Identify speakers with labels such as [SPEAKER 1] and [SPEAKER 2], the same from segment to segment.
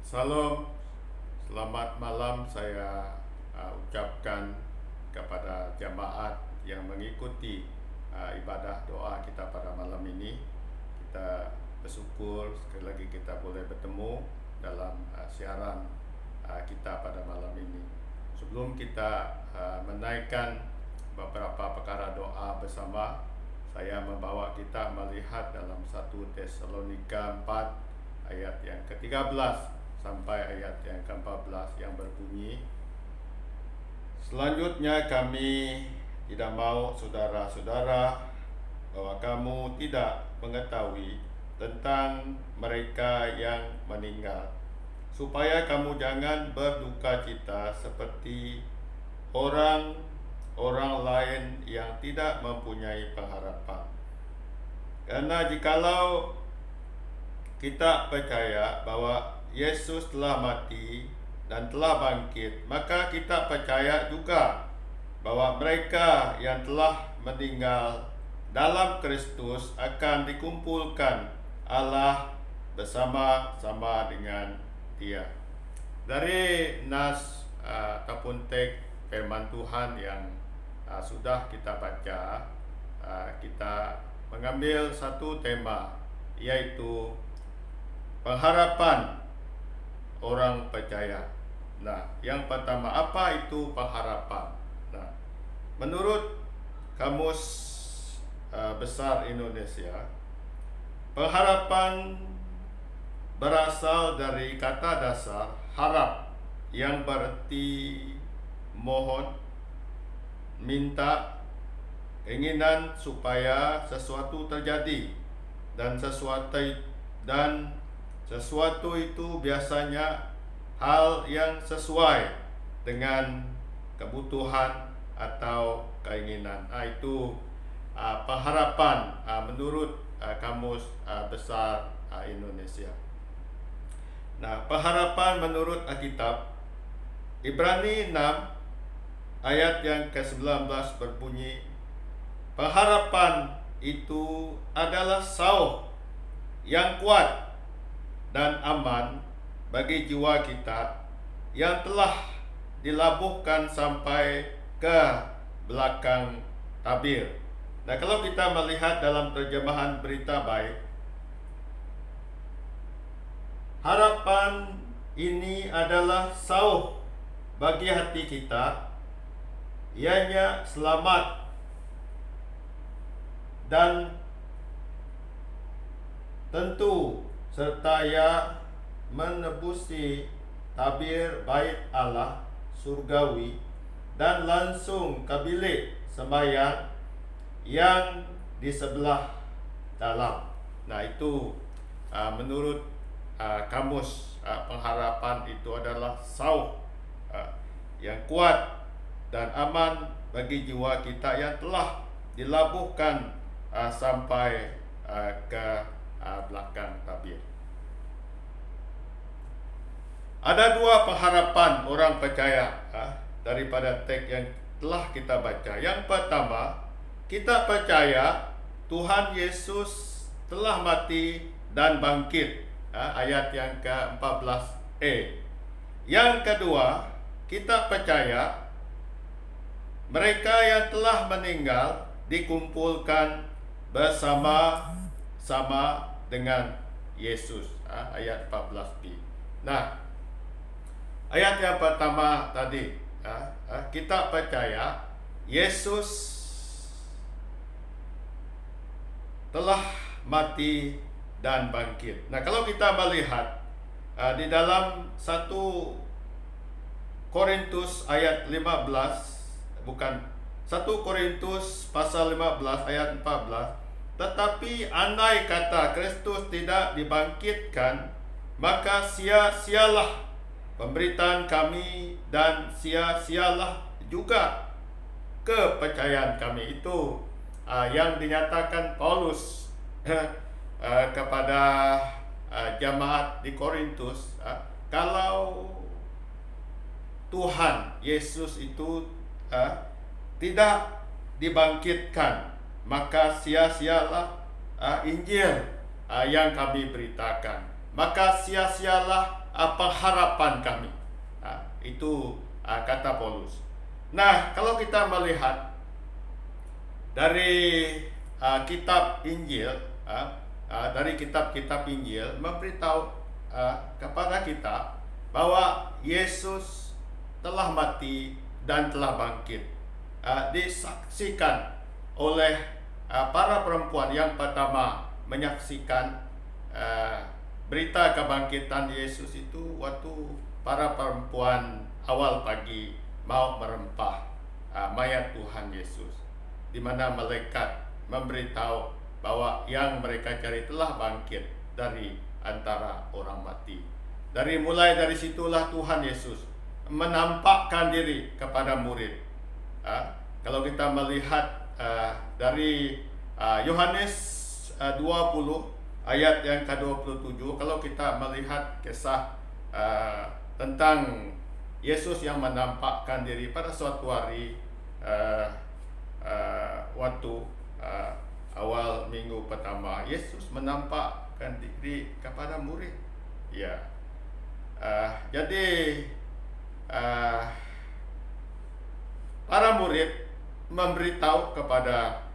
[SPEAKER 1] Salam, selamat malam saya ucapkan kepada jamaat yang mengikuti ibadah doa kita pada malam ini. Kita bersyukur sekali lagi kita boleh bertemu dalam siaran kita pada malam ini. Sebelum kita menaikkan beberapa perkara doa bersama, saya membawa kita melihat dalam 1 Tesalonika 4 ayat yang ke-13 sampai ayat yang ke-14 yang berbunyi, selanjutnya kami tidak mau saudara-saudara bahwa kamu tidak mengetahui tentang mereka yang meninggal, supaya kamu jangan berduka cita seperti orang lain yang tidak mempunyai pengharapan. Karena jikalau kita percaya bahwa Yesus telah mati dan telah bangkit, maka kita percaya juga bahwa mereka yang telah meninggal dalam Kristus akan dikumpulkan Allah bersama-sama dengan Dia. Dari nas ataupun teks firman Tuhan yang sudah kita baca, kita mengambil satu tema, yaitu pengharapan orang percaya. Nah, yang pertama, apa itu pengharapan? Nah, menurut Kamus Besar Indonesia, pengharapan berasal dari kata dasar harap yang berarti mohon, minta, keinginan supaya sesuatu terjadi, dan sesuatu itu biasanya hal yang sesuai dengan kebutuhan atau keinginan. Itu pengharapan menurut Kamus Besar Indonesia. Nah, pengharapan menurut Alkitab Ibrani 6 ayat yang ke-19 berbunyi, pengharapan itu adalah sauh yang kuat dan aman bagi jiwa kita yang telah dilabuhkan sampai ke belakang tabir. Nah, kalau kita melihat dalam terjemahan Berita Baik, harapan ini adalah sauh bagi hati kita, ianya selamat dan tentu serta ia menebusi tabir bait Allah surgawi dan langsung ke bilik sembahyang yang di sebelah dalam. Nah, itu menurut Kamus pengharapan itu adalah sauh yang kuat dan aman bagi jiwa kita yang telah dilabuhkan sampai ke belakang tabir. Ada dua pengharapan orang percaya daripada teks yang telah kita baca. Yang pertama, kita percaya Tuhan Yesus telah mati dan bangkit, ayat yang ke-14e. Yang kedua, kita percaya mereka yang telah meninggal dikumpulkan bersama-sama dengan Yesus, ayat 14b. Nah, ayat yang pertama tadi, kita percaya Yesus telah mati dan bangkit. Nah, kalau kita melihat di dalam 1 Korintus ayat 15, bukan 1 Korintus pasal 15 ayat 14, tetapi andai kata Kristus tidak dibangkitkan, maka sia-sialah pemberitaan kami dan sia-sialah juga kepercayaan kami. Itu yang dinyatakan Paulus kepada jemaat di Korintus. Kalau Tuhan Yesus itu tidak dibangkitkan, maka sia-sialah Injil yang kami beritakan, maka sia-sialah pengharapan kami. Itu kata Paulus. Nah, kalau kita melihat dari kitab Injil, dari kitab-kitab Injil memberitahu kepada kita bahwa Yesus telah mati dan telah bangkit. Disaksikan oleh para perempuan yang pertama menyaksikan berita kebangkitan Yesus itu waktu para perempuan awal pagi mau merempah mayat Tuhan Yesus, di mana malaikat memberitahu bahwa yang mereka cari telah bangkit dari antara orang mati. Mulai dari situlah Tuhan Yesus menampakkan diri kepada murid. Kalau kita melihat dari Yohanes 20 ayat yang ke-27, kalau kita melihat kisah tentang Yesus yang menampakkan diri pada suatu hari waktu awal minggu pertama, Yesus menampakkan diri kepada murid. Ya, jadi para murid memberitahu kepada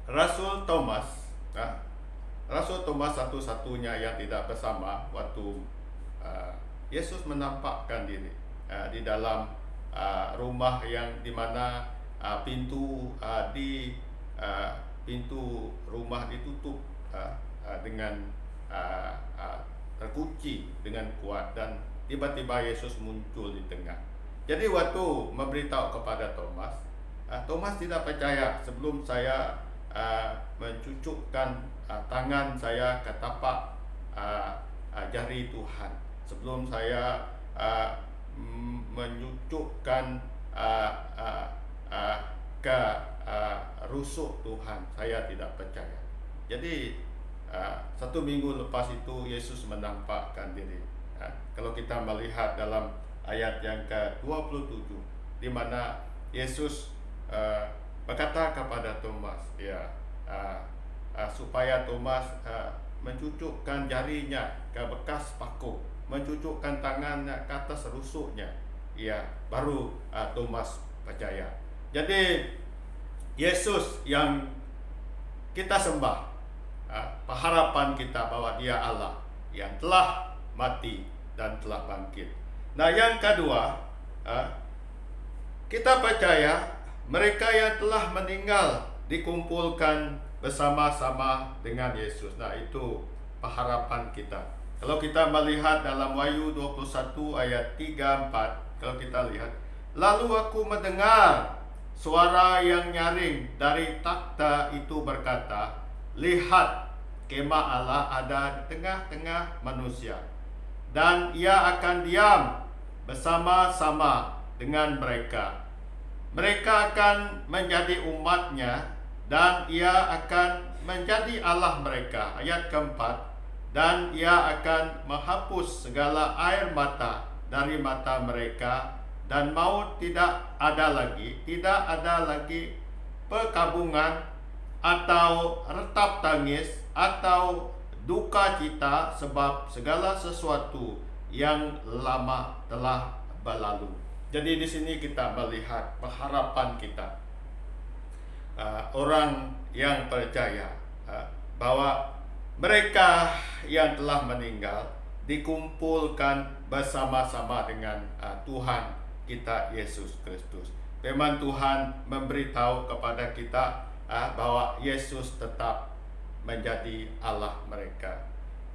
[SPEAKER 1] Rasul Thomas, Rasul Thomas satu-satunya yang tidak bersama waktu Yesus menampakkan diri di dalam rumah yang dimana pintu rumah ditutup dengan terkunci dengan kuat, dan tiba-tiba Yesus muncul di tengah. Jadi waktu memberitahu kepada Thomas, Thomas tidak percaya sebelum saya mencucukkan tangan saya ke tapak jari Tuhan, sebelum saya menyucukkan ke rusuk Tuhan, saya tidak percaya. Jadi satu minggu lepas itu Yesus menampakkan diri. Kalau kita melihat dalam ayat yang ke-27, di mana Yesus berkata kepada Thomas, supaya Thomas mencucukkan jarinya ke bekas paku, mencucukkan tangannya ke atas rusuknya, baru Thomas percaya. Jadi Yesus yang kita sembah, pengharapan kita bahwa Dia Allah yang telah mati dan telah bangkit. Nah, yang kedua, kita percaya mereka yang telah meninggal dikumpulkan bersama-sama dengan Yesus. Nah, itu pengharapan kita. Kalau kita melihat dalam Wahyu 21 ayat 3-4, kalau kita lihat, lalu aku mendengar suara yang nyaring dari takhta itu berkata, lihat, kemah Allah ada di tengah-tengah manusia, dan Ia akan diam bersama-sama dengan mereka. Mereka akan menjadi umat-Nya, dan Ia akan menjadi Allah mereka. Ayat keempat, dan Ia akan menghapus segala air mata dari mata mereka, dan maut tidak ada lagi perkabungan atau retap tangis atau duka cita, sebab segala sesuatu yang lama telah berlalu. Jadi di sini kita melihat pengharapan kita, orang yang percaya bahwa mereka yang telah meninggal dikumpulkan bersama-sama dengan Tuhan kita Yesus Kristus. Firman Tuhan memberitahu kepada kita bahwa Yesus tetap menjadi Allah mereka.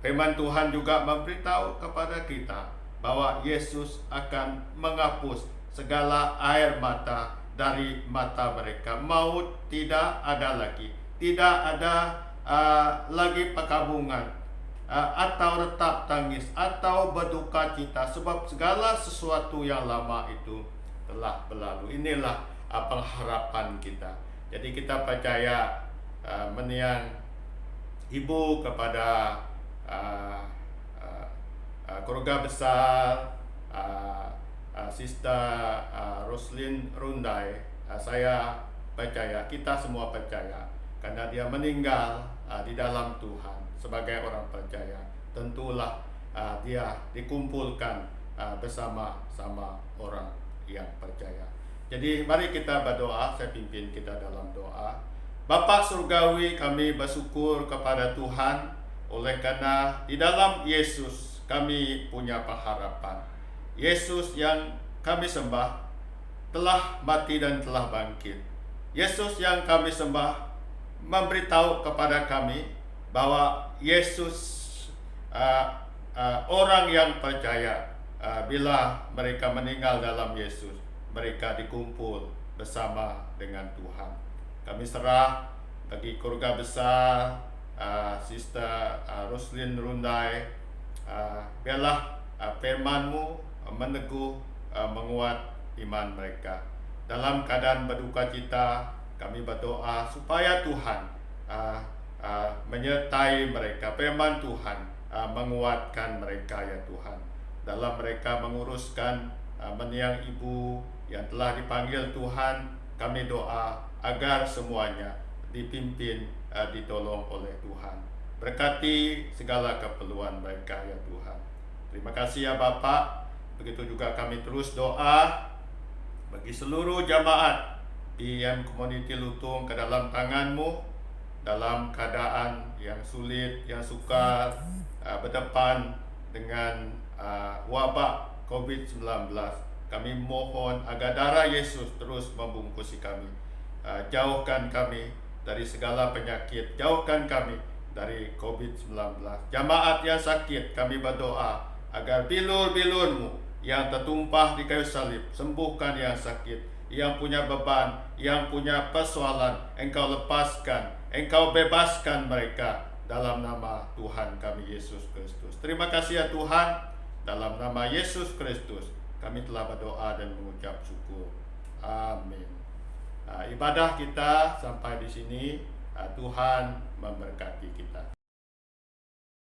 [SPEAKER 1] Firman Tuhan juga memberitahu kepada kita bahwa Yesus akan menghapus segala air mata dari mata mereka. Maut tidak ada lagi, tidak ada lagi perkabungan atau retap tangis atau berduka cita, sebab segala sesuatu yang lama itu telah berlalu. Inilah pengharapan kita. Jadi kita percaya meniang ibu kepada keluarga besar Sister Roslyn Rundai, saya percaya, kita semua percaya, karena dia meninggal di dalam Tuhan sebagai orang percaya. Tentulah dia dikumpulkan bersama-sama orang yang percaya. Jadi mari kita berdoa, saya pimpin kita dalam doa. Bapa Surgawi, kami bersyukur kepada Tuhan oleh karena di dalam Yesus kami punya pengharapan. Yesus yang kami sembah telah mati dan telah bangkit. Yesus yang kami sembah memberitahu kepada kami bahwa Yesus orang yang percaya, bila mereka meninggal dalam Yesus, mereka dikumpul bersama dengan Tuhan. Kami serah bagi keluarga besar Sister Roslyn Rundai, biarlah firman-Mu meneguh, menguat iman mereka. Dalam keadaan berduka cita, kami berdoa supaya Tuhan menyertai mereka. Firman Tuhan menguatkan mereka ya Tuhan, dalam mereka menguruskan mendiang ibu yang telah dipanggil Tuhan. Kami doa agar semuanya dipimpin, ditolong oleh Tuhan. Berkati segala keperluan mereka ya Tuhan. Terima kasih ya Bapak. Begitu juga kami terus doa bagi seluruh jamaat PM Community Lutung ke dalam tangan-Mu, dalam keadaan yang sulit, yang sukar, berdepan dengan wabak COVID-19. Kami mohon agar darah Yesus terus membungkusi kami. Jauhkan kami dari segala penyakit, jauhkan kami dari COVID-19. Jamaat yang sakit, kami berdoa agar bilur-bilur-Mu yang tertumpah di kayu salib, sembuhkan yang sakit, yang punya beban, yang punya persoalan, Engkau lepaskan, Engkau bebaskan mereka dalam nama Tuhan kami Yesus Kristus. Terima kasih ya Tuhan, dalam nama Yesus Kristus kami telah berdoa dan mengucap syukur. Amin. Ibadah kita sampai di sini. Tuhan memberkati kita.